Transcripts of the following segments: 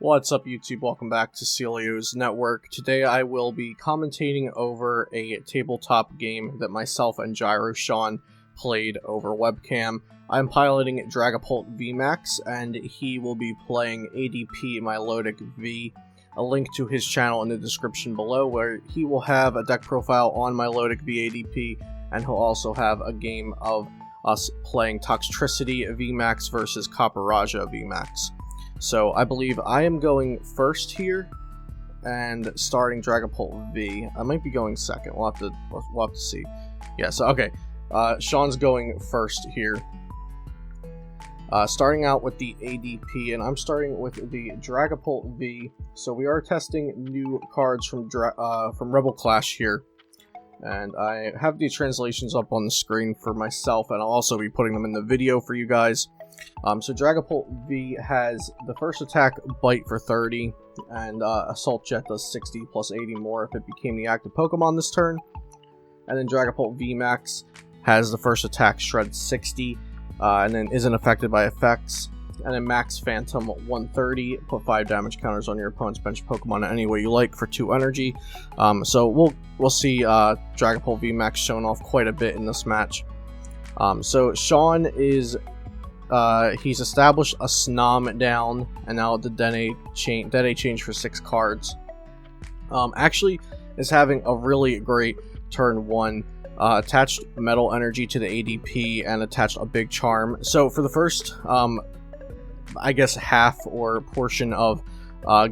What's up YouTube, welcome back to Celio's Network. Today I will be commentating over a tabletop game that myself and GYROSEAN played over webcam. I'm piloting Dragapult VMAX and he will be playing ADP Milotic V. A link to his channel in the description below where he will have a deck profile on Milotic V ADP and he'll also have a game of us playing Toxtricity VMAX versus Copperajah VMAX. So I believe I am going first here, and starting Dragapult V. I might be going second. We'll have to see. Yeah. So okay, Sean's going first here. Starting out with the ADP, and I'm starting with the Dragapult V. So we are testing new cards from Rebel Clash here, and I have the translations up on the screen for myself, and I'll also be putting them in the video for you guys. So Dragapult V has the first attack, Bite for 30, and Assault Jet does 60 plus 80 more if it became the active Pokemon this turn. And then Dragapult VMAX has the first attack, Shred 60, and then isn't affected by effects. And then Max Phantom 130, put 5 damage counters on your opponent's bench Pokemon any way you like for 2 energy. So we'll see Dragapult VMAX shown off quite a bit in this match. So Sean is... he's established a Snom down, and now the Dene change for 6 cards. Actually is having a really great turn 1. Attached Metal Energy to the ADP and attached a Big Charm. So for the first, I guess half or portion of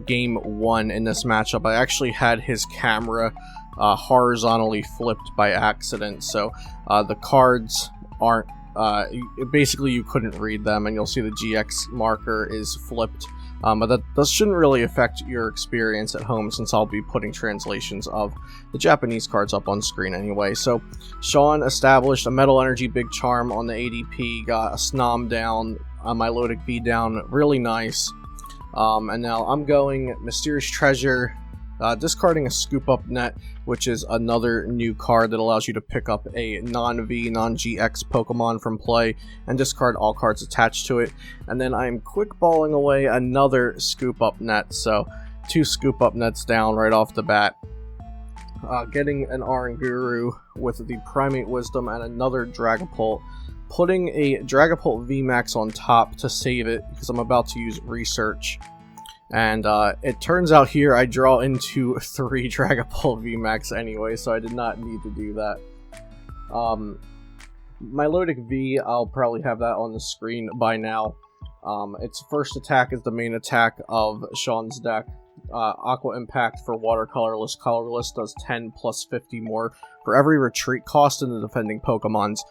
game 1 in this matchup, I actually had his camera horizontally flipped by accident. So the cards aren't basically you couldn't read them, and you'll see the GX marker is flipped, but that shouldn't really affect your experience at home since I'll be putting translations of the Japanese cards up on screen anyway. So Sean established a Metal Energy Big Charm on the ADP, got a Snom down, a Milotic V down, really nice. And now I'm going Mysterious Treasure, discarding a Scoop Up Net, which is another new card that allows you to pick up a non-V, non-GX Pokemon from play and discard all cards attached to it. And then I'm quick balling away another Scoop Up Net, so 2 Scoop Up Nets down right off the bat. Getting an Oranguru with the Primate Wisdom and another Dragapult. Putting a Dragapult VMAX on top to save it because I'm about to use Research. And it turns out here I draw into 3 Dragapult VMAX anyway, so I did not need to do that. Milotic V, I'll probably have that on the screen by now. Its first attack is the main attack of Sean's deck. Aqua Impact for Water Colorless. Colorless does 10 plus 50 more for every retreat cost in the defending Pokemon's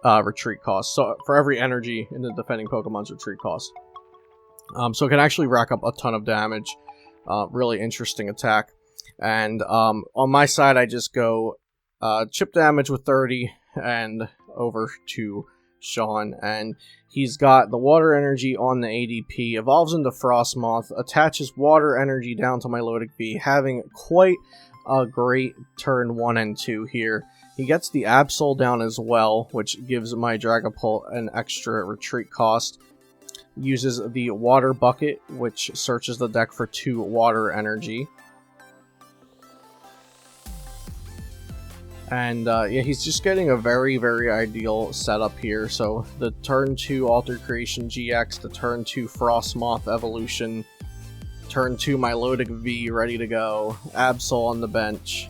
retreat cost. So for every energy in the defending Pokemon's retreat cost. So it can actually rack up a ton of damage. Really interesting attack. And on my side, I just go chip damage with 30 and over to Sean. And he's got the Water Energy on the ADP, evolves into Frostmoth, attaches Water Energy down to Milotic V, having quite a great turn 1 and 2 here. He gets the Absol down as well, which gives my Dragapult an extra retreat cost. Uses the Water Bucket, which searches the deck for 2 Water Energy. And yeah, he's just getting a very, very ideal setup here. So the turn 2 Altered Creation GX, the turn 2 Frostmoth Evolution, turn 2 Milotic V ready to go, Absol on the bench.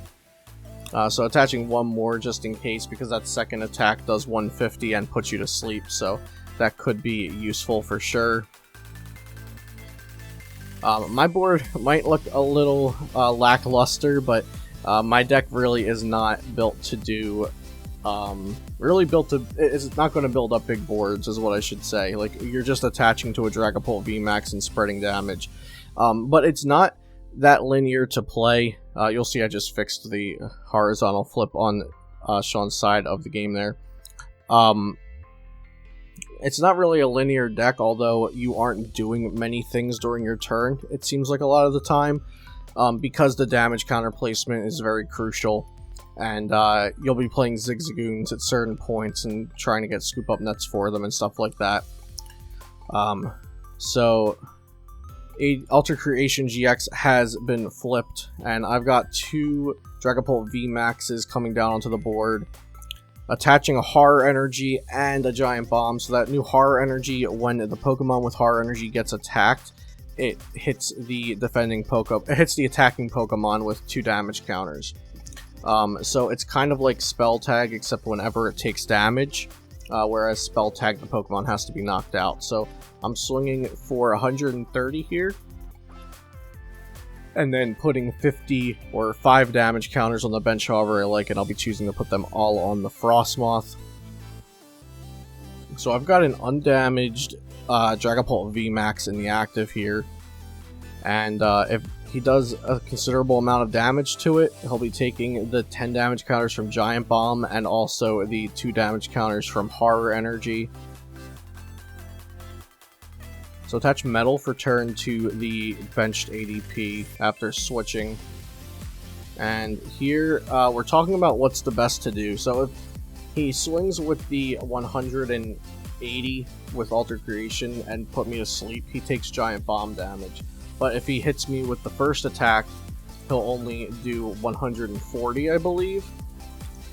So attaching 1 more just in case, because that second attack does 150 and puts you to sleep, so that could be useful for sure. My board might look a little lackluster, but my deck really is not built to do... it's not going to build up big boards, is what I should say. Like, you're just attaching to a Dragapult VMAX and spreading damage. But it's not that linear to play. You'll see I just fixed the horizontal flip on Sean's side of the game there. It's not really a linear deck, although you aren't doing many things during your turn, it seems like a lot of the time, because the damage counter placement is very crucial, and you'll be playing Zigzagoons at certain points and trying to get Scoop Up Nets for them and stuff like that. So Alter Creation GX has been flipped, and I've got 2 Dragapult VMAXs coming down onto the board, attaching a Horror Energy and a Giant Bomb. So that new Horror Energy, when the Pokemon with Horror Energy gets attacked, it hits the attacking Pokemon with 2 damage counters. So it's kind of like Spell Tag, except whenever it takes damage, whereas Spell Tag, the Pokemon has to be knocked out. So I'm swinging for 130 here, and then putting 50 or 5 damage counters on the bench however I like, and I'll be choosing to put them all on the Frostmoth. So I've got an undamaged Dragapult VMAX in the active here, and if he does a considerable amount of damage to it, he'll be taking the 10 damage counters from Giant Bomb and also the 2 damage counters from Horror Energy. So attach Metal for turn to the benched ADP after switching. And here we're talking about what's the best to do. So if he swings with the 180 with Alter Creation and put me to sleep, he takes Giant Bomb damage. But if he hits me with the first attack, he'll only do 140, I believe,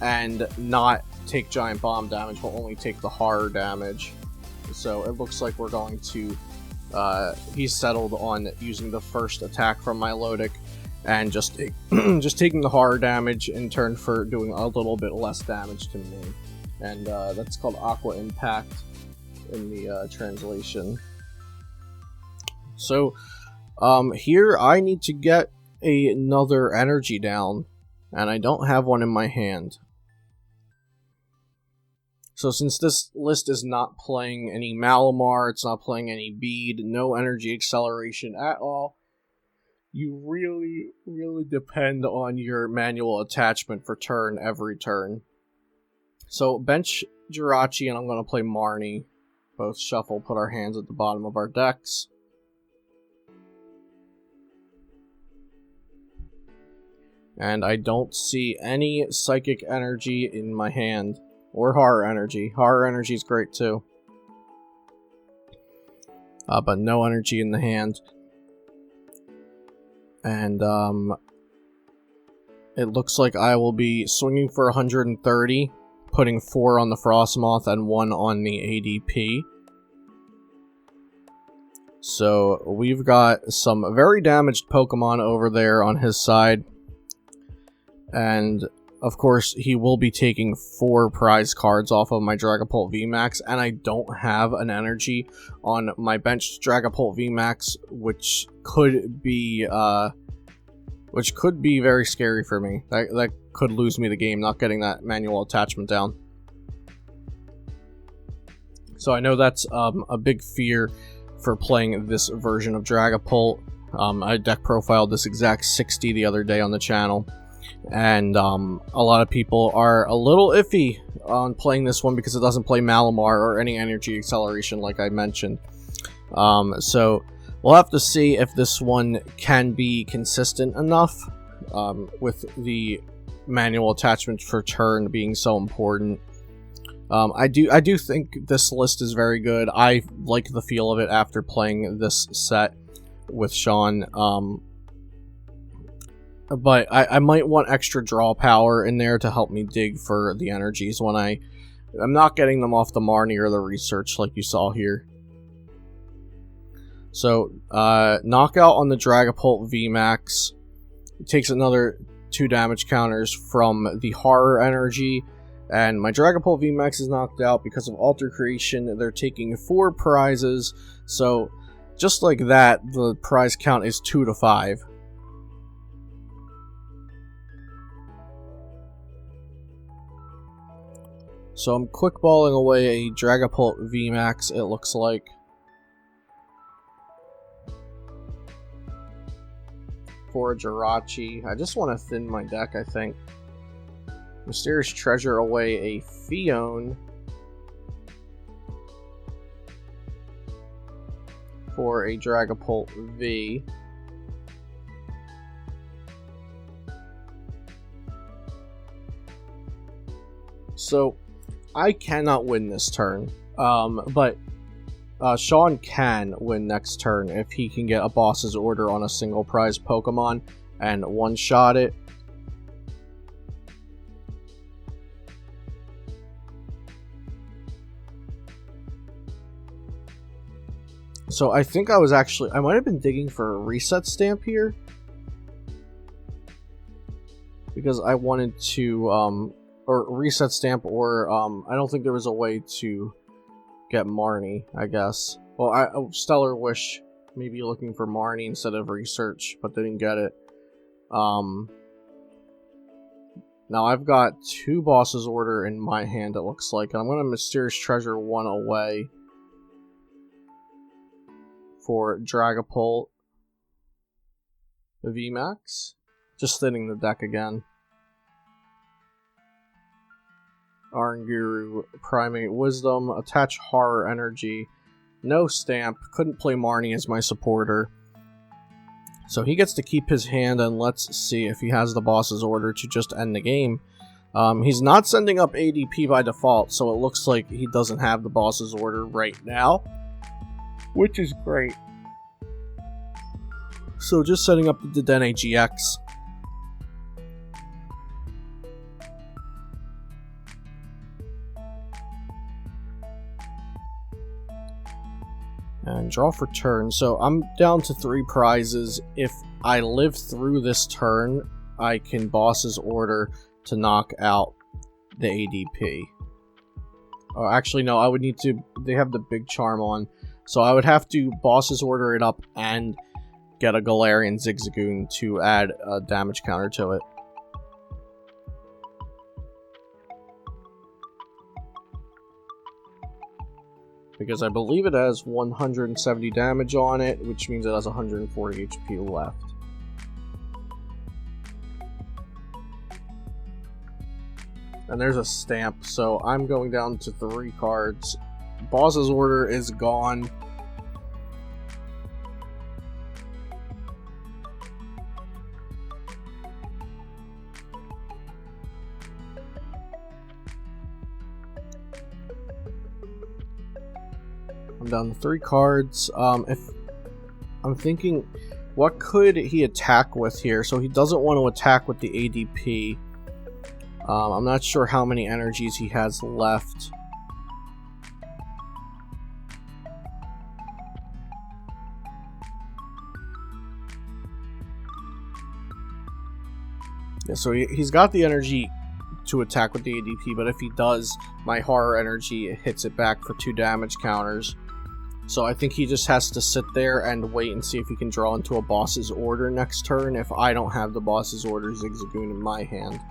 and not take Giant Bomb damage. He'll only take the Horror damage. So it looks like we're going to... he's settled on using the first attack from Milotic and just taking the Horror damage in turn for doing a little bit less damage to me. And that's called Aqua Impact in the translation. So... here I need to get another energy down, and I don't have one in my hand. So since this list is not playing any Malamar, it's not playing any Bead, no energy acceleration at all, you really, really depend on your manual attachment for turn every turn. So bench Jirachi, and I'm going to play Marnie. Both shuffle, put our hands at the bottom of our decks. And I don't see any Psychic Energy in my hand. Or Horror Energy. Horror Energy is great too. But no energy in the hand. And it looks like I will be swinging for 130. Putting 4 on the Frostmoth and 1 on the ADP. So we've got some very damaged Pokemon over there on his side. And, of course, he will be taking 4 prize cards off of my Dragapult VMAX, and I don't have an energy on my benched Dragapult VMAX, which could be very scary for me. That could lose me the game, not getting that manual attachment down. So I know that's a big fear for playing this version of Dragapult. I deck profiled this exact 60 the other day on the channel. And a lot of people are a little iffy on playing this one because it doesn't play Malamar or any energy acceleration like I mentioned. So we'll have to see if this one can be consistent enough with the manual attachment for turn being so important. I do think this list is very good. I like the feel of it after playing this set with Sean. But I might want extra draw power in there to help me dig for the energies when I'm not getting them off the Marnie or the research like you saw here. So, knockout on the Dragapult VMAX. It takes another 2 damage counters from the Horror Energy. And my Dragapult VMAX is knocked out because of Alter Creation. They're taking 4 prizes. So, just like that, the prize count is 2 to 5. So I'm quickballing away a Dragapult VMAX, it looks like. For a Jirachi. I just want to thin my deck, I think. Mysterious Treasure away a Fion. For a Dragapult V. So I cannot win this turn, but Sean can win next turn if he can get a boss's order on a single prize Pokemon and one-shot it. So I think I might have been digging for a reset stamp here. Because I wanted to, or reset stamp, or, I don't think there was a way to get Marnie, I guess. Well, Stellar Wish, maybe looking for Marnie instead of research, but didn't get it. Now I've got 2 bosses order in my hand, it looks like, and I'm going to Mysterious Treasure 1 away for Dragapult VMAX. Just thinning the deck again. Oranguru, Primate Wisdom, attach Horror Energy, no stamp, couldn't play Marnie as my supporter. So he gets to keep his hand, and let's see if he has the boss's order to just end the game. He's not sending up ADP by default, so it looks like he doesn't have the boss's order right now, which is great. So just setting up the Dedenne GX. And draw for turn. So I'm down to 3 prizes. If I live through this turn, I can boss's order to knock out the ADP. Oh, actually, no, I would need to... They have the big charm on. So I would have to boss's order it up and get a Galarian Zigzagoon to add a damage counter to it. Because I believe it has 170 damage on it, which means it has 140 HP left. And there's a stamp, so I'm going down to 3 cards. Boss's order is gone. I'm down to 3 cards. If I'm thinking, what could he attack with here? So he doesn't want to attack with the ADP. I'm not sure how many energies he has left. Yeah, so he's got the energy to attack with the ADP, but if he does, my Horror Energy hits it back for 2 damage counters. So I think he just has to sit there and wait and see if he can draw into a boss's order next turn if I don't have the boss's order Zigzagoon in my hand.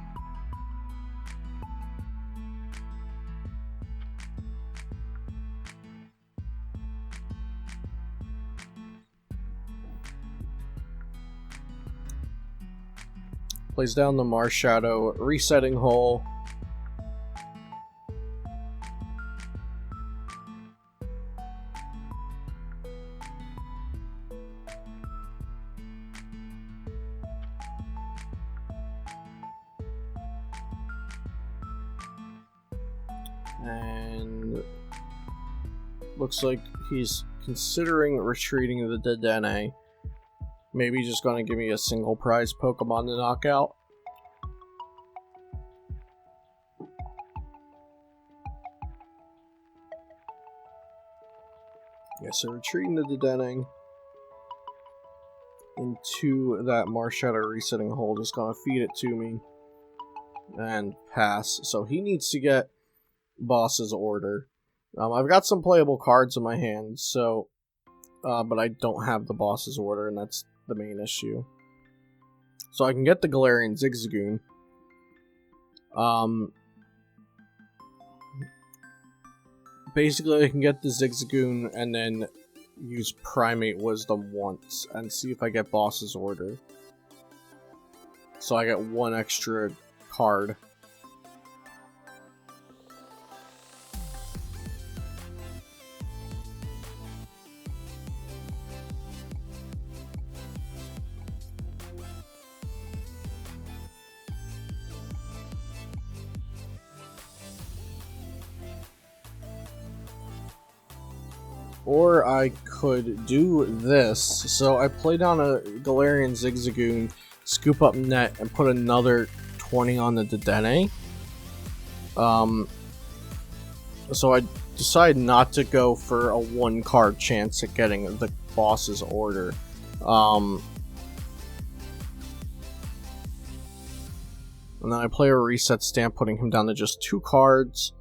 Plays down the Marshadow, resetting hole. And looks like he's considering retreating the Dedenne. Maybe just going to give me a single prize Pokemon to knock out. Yeah, so retreating the Dedenne into that Marshadow resetting hole, just going to feed it to me and pass. So he needs to get boss's order. I've got some playable cards in my hand, so but I don't have the boss's order, and that's the main issue. So I can get the Galarian Zigzagoon. Basically, I can get the Zigzagoon and then use Primate Wisdom once and see if I get boss's order. So I get 1 extra card. Or I could do this. So I play down a Galarian Zigzagoon, scoop up net, and put another 20 on the Dedenne. So I decide not to go for a 1-card chance at getting the boss's order. And then I play a reset stamp, putting him down to just 2 cards.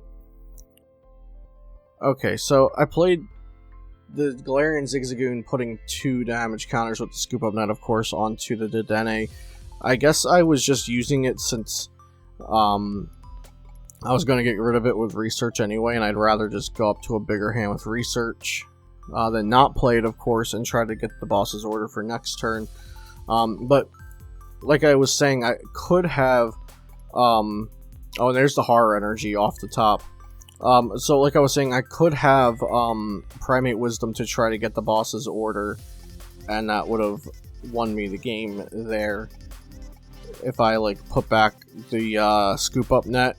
Okay, so I played the Galarian Zigzagoon, putting 2 damage counters with the Scoop Up Net, of course, onto the Dedenne. I guess I was just using it since I was going to get rid of it with Research anyway, and I'd rather just go up to a bigger hand with Research than not play it, of course, and try to get the boss's order for next turn. But like I was saying, I could have... oh, and there's the Horror Energy off the top. So like I was saying, I could have Primate Wisdom to try to get the boss's order, and that would have won me the game there. If I like put back the Scoop Up Net,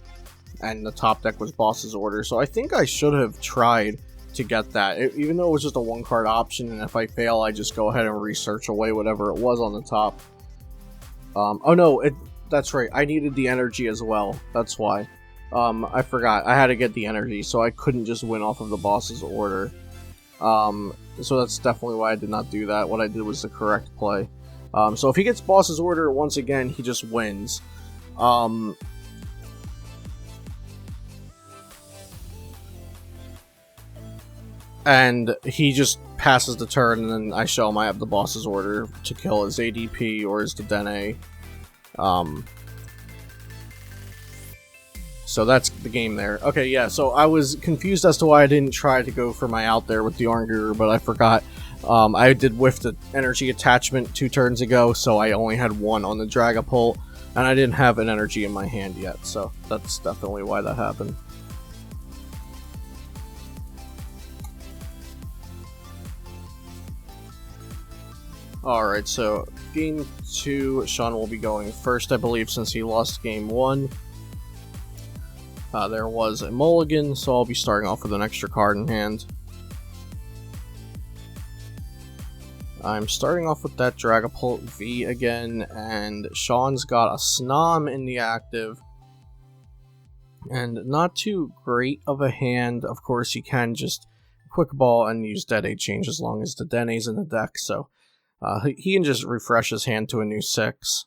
and the top deck was boss's order. So I think I should have tried to get that, even though it was just a 1-card option, and if I fail, I just go ahead and Research away whatever it was on the top. Oh no, that's right, I needed the energy as well, that's why. I forgot, I had to get the energy, so I couldn't just win off of the boss's order. So that's definitely why I did not do that. What I did was the correct play. So if he gets boss's order once again, he just wins. And he just passes the turn, and then I show him I have the boss's order to kill his ADP or his Dedenne. So that's the game there. Okay, yeah, so I was confused as to why I didn't try to go for my out there with the Oranguru, but I forgot. I did whiff the energy attachment 2 turns ago, so I only had 1 on the Dragapult, and I didn't have an energy in my hand yet, so that's definitely why that happened. Alright, so game 2, Sean will be going first, I believe, since he lost game 1. There was a mulligan, so I'll be starting off with an extra card in hand. I'm starting off with that Dragapult V again, and Sean's got a Snom in the active. And not too great of a hand. Of course, you can just Quick Ball and use Dead Age Change as long as the Denne's in the deck, so he can just refresh his hand to a new 6.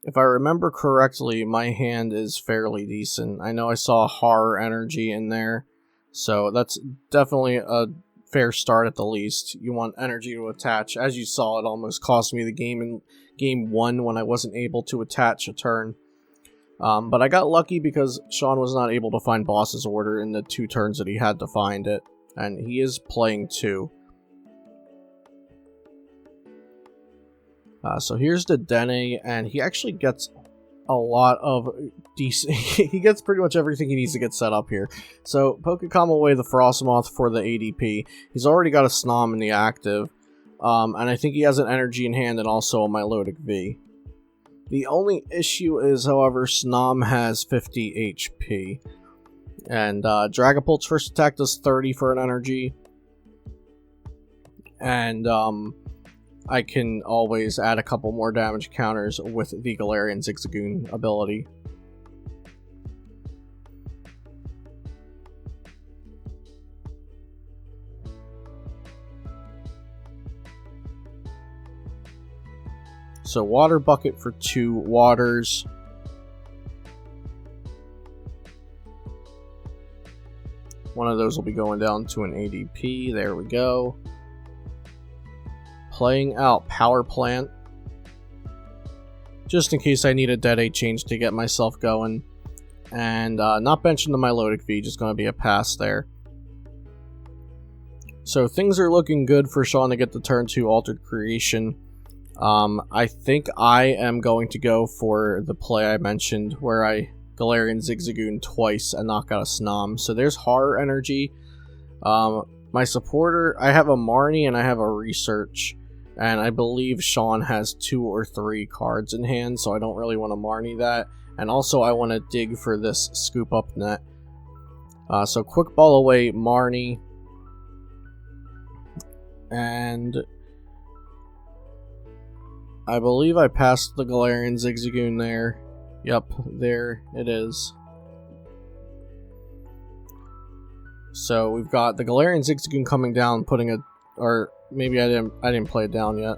If I remember correctly, my hand is fairly decent. I know I saw Horror Energy in there, so that's definitely a fair start at the least. You want energy to attach. As you saw, it almost cost me the game in game 1 when I wasn't able to attach a turn. But I got lucky because Sean was not able to find boss's order in the 2 turns that he had to find it, and he is playing 2. So here's the Dene, and he actually gets a lot of decent... he gets pretty much everything he needs to get set up here. So Pokecom away the Frostmoth for the ADP. He's already got a Snom in the active, and I think he has an energy in hand and also a Milotic V. The only issue is, however, Snom has 50 HP, and Dragapult's first attack does 30 for an energy, and I can always add a couple more damage counters with the Galarian Zigzagoon ability. So Water Bucket for 2 waters. One of those will be going down to an ADP. There we go. Playing out Power Plant, just in case I need a Dead Age change to get myself going. And not benching the Milotic V, just going to be a pass there. So things are looking good for Sean to get the turn 2 Altered Creation. I think I am going to go for the play I mentioned, where I Galarian Zigzagoon twice and knock out a Snom. So there's Horror Energy. My supporter, I have a Marnie and I have a Research. And I believe Sean has 2 or 3 cards in hand, so I don't really want to Marnie that. And also I want to dig for this scoop up net. So quick ball away Marnie. And I believe I passed the Galarian Zigzagoon there. Yep, there it is. So we've got the Galarian Zigzagoon coming down, putting a, or maybe I didn't play it down yet.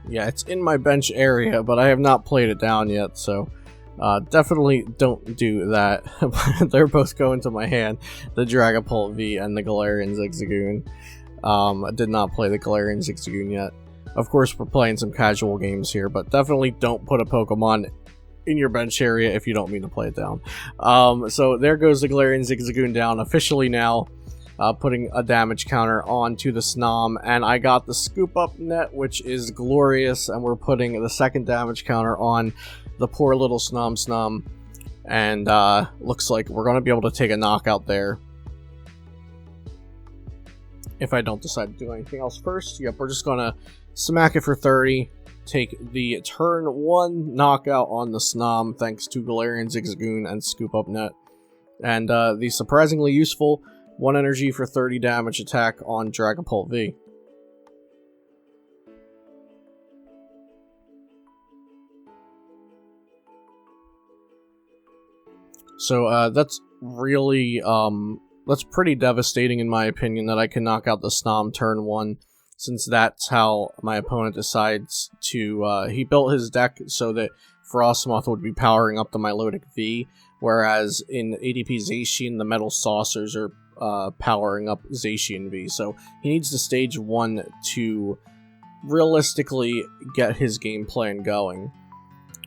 Yeah, it's in my bench area, but I have not played it down yet, so definitely don't do that. They're both going to my hand, the Dragapult V and the Galarian Zigzagoon. I did not play the Galarian Zigzagoon yet. Of course, we're playing some casual games here, but definitely don't put a Pokemon in your bench area if you don't mean to play it down. So there goes the Galarian Zigzagoon down officially now, putting a damage counter onto the Snom, and I got the scoop up net, which is glorious, and we're putting the second damage counter on the poor little Snom, and looks like we're going to be able to take a knockout there. If I don't decide to do anything else first. Yep, we're just going to smack it for 30. Take the turn 1 knockout on the Snom thanks to Galarian Zigzagoon and Scoop Up Net. And the surprisingly useful 1 energy for 30 damage attack on Dragapult V. So that's really, that's pretty devastating in my opinion that I can knock out the Snom turn 1. Since that's how my opponent decides to, he built his deck so that Frostmoth would be powering up the Milotic V, whereas in ADP Zacian, the Metal Saucers are powering up Zacian V. So he needs to stage 1 to realistically get his game plan going.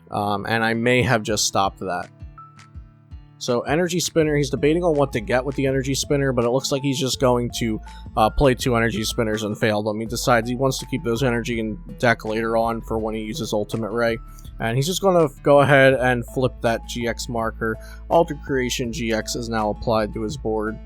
And I may have just stopped that. So Energy Spinner, he's debating on what to get with the Energy Spinner, but it looks like he's just going to play 2 Energy Spinners and fail them. He decides he wants to keep those energy in deck later on for when he uses Ultimate Ray. And he's just going to go ahead and flip that GX marker. Altered Creation GX is now applied to his board.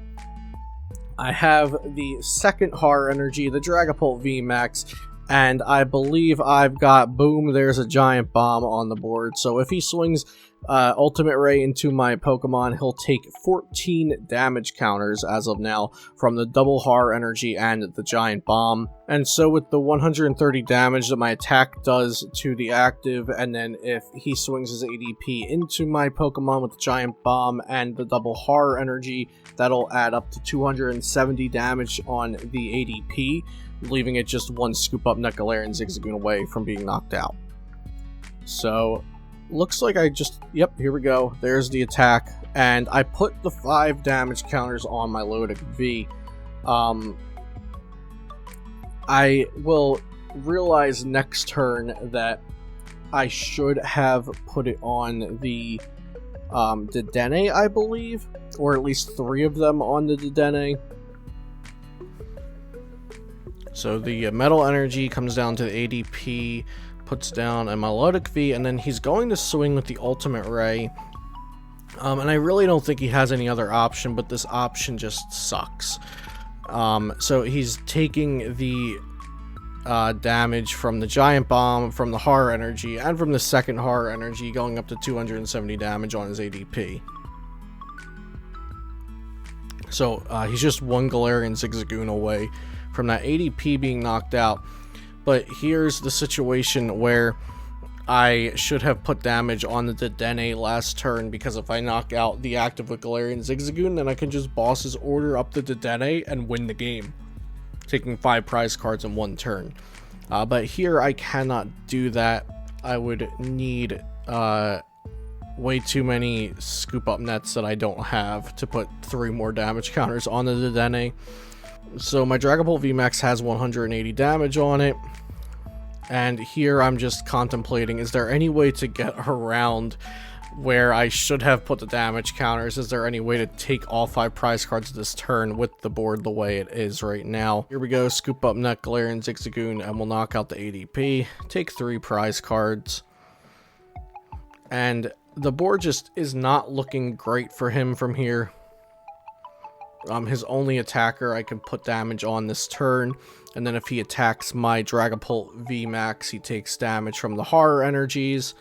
I have the second Horror Energy, the Dragapult VMAX, and I believe I've got, boom, there's a Giant Bomb on the board. So if he swings Ultimate Ray into my Pokemon, he'll take 14 damage counters as of now from the double Horror Energy and the Giant Bomb. And so with the 130 damage that my attack does to the active, and then if he swings his ADP into my Pokemon with the Giant Bomb and the double Horror Energy, that'll add up to 270 damage on the ADP, leaving it just 1 Scoop Up Net Galarian Zigzagoon away from being knocked out. So looks like I just, yep, here we go. There's the attack, and I put the 5 damage counters on my Milotic V. I will realize next turn that I should have put it on the Dedenne, I believe, or at least 3 of them on the Dedenne. So the Metal Energy comes down to the ADP, puts down a Milotic V, and then he's going to swing with the Ultimate Ray. And I really don't think he has any other option, but this option just sucks. So he's taking the damage from the Giant Bomb, from the Horror Energy, and from the second Horror Energy, going up to 270 damage on his ADP. So he's just 1 Galarian Zigzagoon away from that ADP being knocked out. But here's the situation where I should have put damage on the Dedenne last turn, because if I knock out the active with Galarian Zigzagoon, then I can just boss his order up the Dedenne and win the game, taking 5 prize cards in 1 turn. But here I cannot do that. I would need way too many Scoop Up Nets that I don't have to put 3 more damage counters on the Dedenne. So my Dragapult VMAX has 180 damage on it, and here I'm just contemplating, is there any way to get around where I should have put the damage counters? Is there any way to take all 5 prize cards this turn with the board the way it is right now? Here we go, Scoop Up Net Galarian Zigzagoon, and we'll knock out the ADP, take 3 prize cards, and the board just is not looking great for him from here. his only attacker, I can put damage on this turn, and then if he attacks my Dragapult VMAX, he takes damage from the horror energies.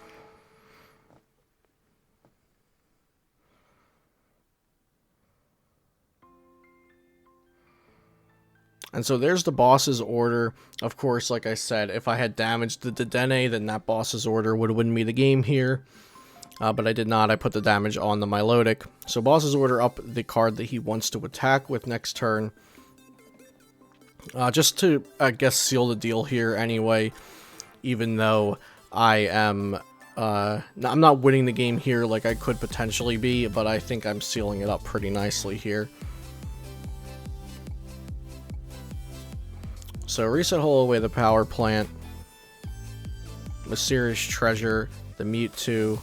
And so there's the boss's order. Of course, like I said, if I had damaged the Dedenne, then that boss's order would win me the game here. But I did not. I put the damage on the Milotic. So boss's order up the card that he wants to attack with next turn. Just to, I guess, seal the deal here anyway. Even though I am... I'm not winning the game here like I could potentially be, but I think I'm sealing it up pretty nicely here. So reset hole away the power plant, Mysterious Treasure, the Mewtwo,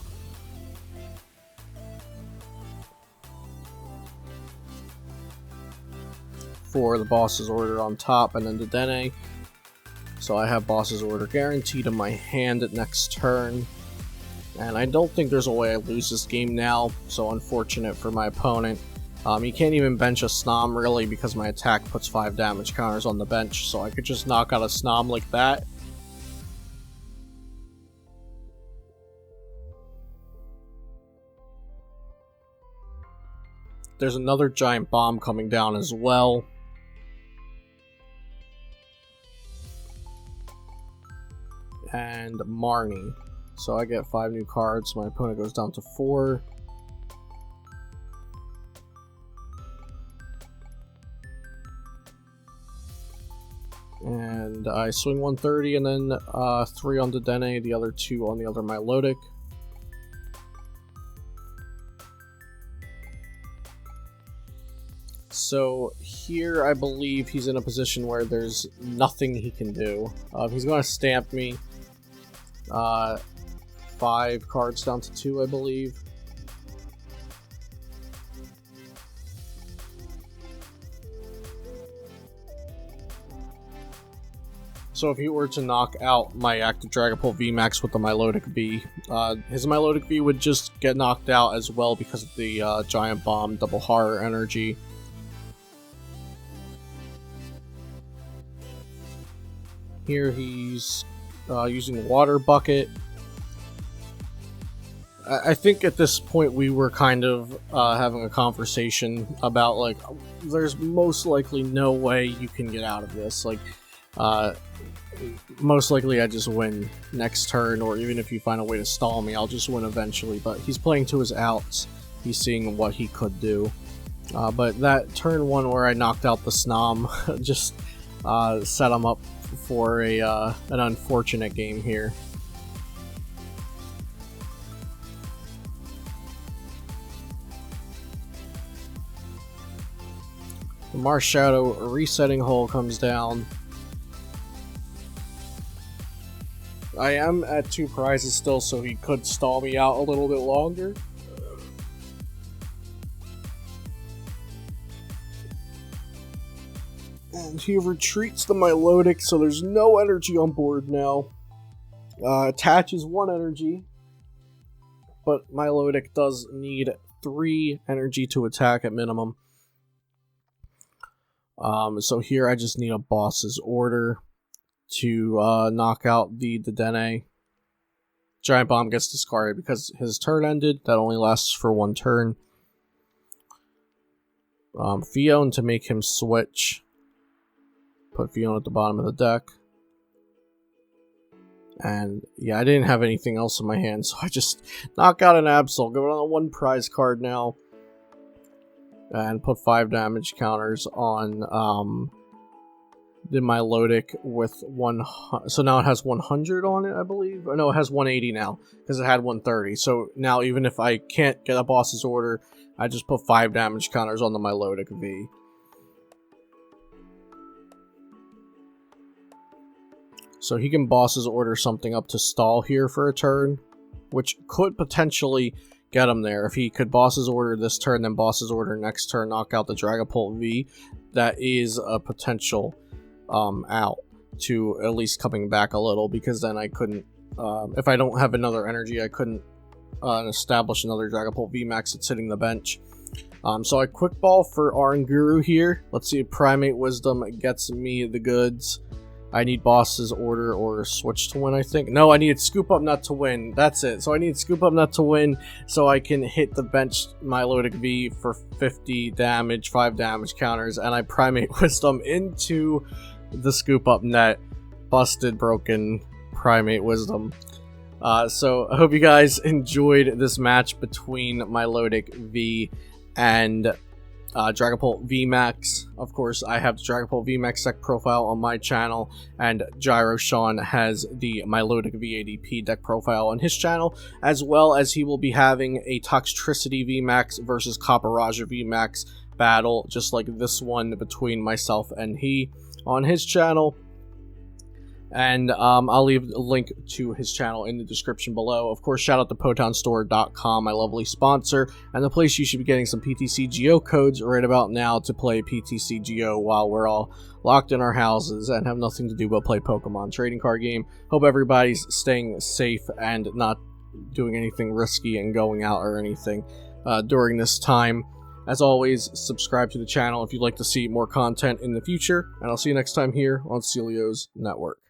for the boss's order on top, and then the Dedenne. So I have boss's order guaranteed in my hand at next turn, and I don't think there's a way I lose this game now, so unfortunate for my opponent. You can't even bench a Snom, really, because my attack puts 5 damage counters on the bench, so I could just knock out a Snom like that. There's another giant bomb coming down as well. And Marnie. So I get 5 new cards, my opponent goes down to 4. And I swing 130 and then 3 on the Dedenne, the other 2 on the other Milotic. So here I believe he's in a position where there's nothing he can do. He's going to stamp me 5 cards down to 2, I believe. So if he were to knock out my active Dragapult VMAX with the Milotic V, his Milotic V would just get knocked out as well because of the Giant Bomb double horror energy. Here he's using Water Bucket. I think at this point we were kind of having a conversation about, like, there's most likely no way you can get out of this. Like, most likely I just win next turn, or even if you find a way to stall me, I'll just win eventually. But he's playing to his outs. He's seeing what he could do. But that turn 1 where I knocked out the Snom just set him up for an unfortunate game here. The Marshadow resetting hole comes down. I am at 2 prizes still, so he could stall me out a little bit longer. And he retreats the Milotic, so there's no energy on board now. Attaches 1 energy, but Milotic does need 3 energy to attack at minimum. So here I just need a boss's order to knock out the Dedenne. Giant Bomb gets discarded because his turn ended. That only lasts for 1 turn. Fiona to make him switch. Put Fiona at the bottom of the deck. And yeah, I didn't have anything else in my hand, so I just knock out an Absol. Go on a 1 prize card now. And put 5 damage counters on the Milotic with 100. So now it has 100 on it, I believe. Or no, it has 180 now, because it had 130. So now even if I can't get a boss's order, I just put 5 damage counters on the Milotic V. So he can boss's order something up to stall here for a turn, which could potentially get him there. If he could boss's order this turn, then boss's order next turn, knock out the Dragapult V, that is a potential out to at least coming back a little, because then I couldn't, if I don't have another energy, I couldn't and establish another Dragapult VMAX that's hitting the bench. So I quick ball for Guru here. Let's see if Primate Wisdom gets me the goods. I need Boss's Order or Switch to win, I think. No, I need Scoop Up Nut to win. That's it. So I need Scoop Up Nut to win so I can hit the bench Milotic V for 50 damage, 5 damage counters, and I Primate Wisdom into the Scoop Up Net. Busted, broken Primate Wisdom. So I hope you guys enjoyed this match between Milotic V and Dragapult VMAX. Of course, I have the Dragapult VMAX deck profile on my channel, and GYROSEAN has the Milotic VADP deck profile on his channel, as well as he will be having a Toxtricity VMAX versus Copperajah VMAX battle, just like this one between myself and he on his channel. And I'll leave a link to his channel in the description below. Of course, shout out to PotonStore.com, my lovely sponsor, and the place you should be getting some PTCGO codes right about now to play PTCGO while we're all locked in our houses and have nothing to do but play Pokemon trading card game. Hope everybody's staying safe and not doing anything risky and going out or anything during this time. As always, subscribe to the channel if you'd like to see more content in the future, and I'll see you next time here on Celio's Network.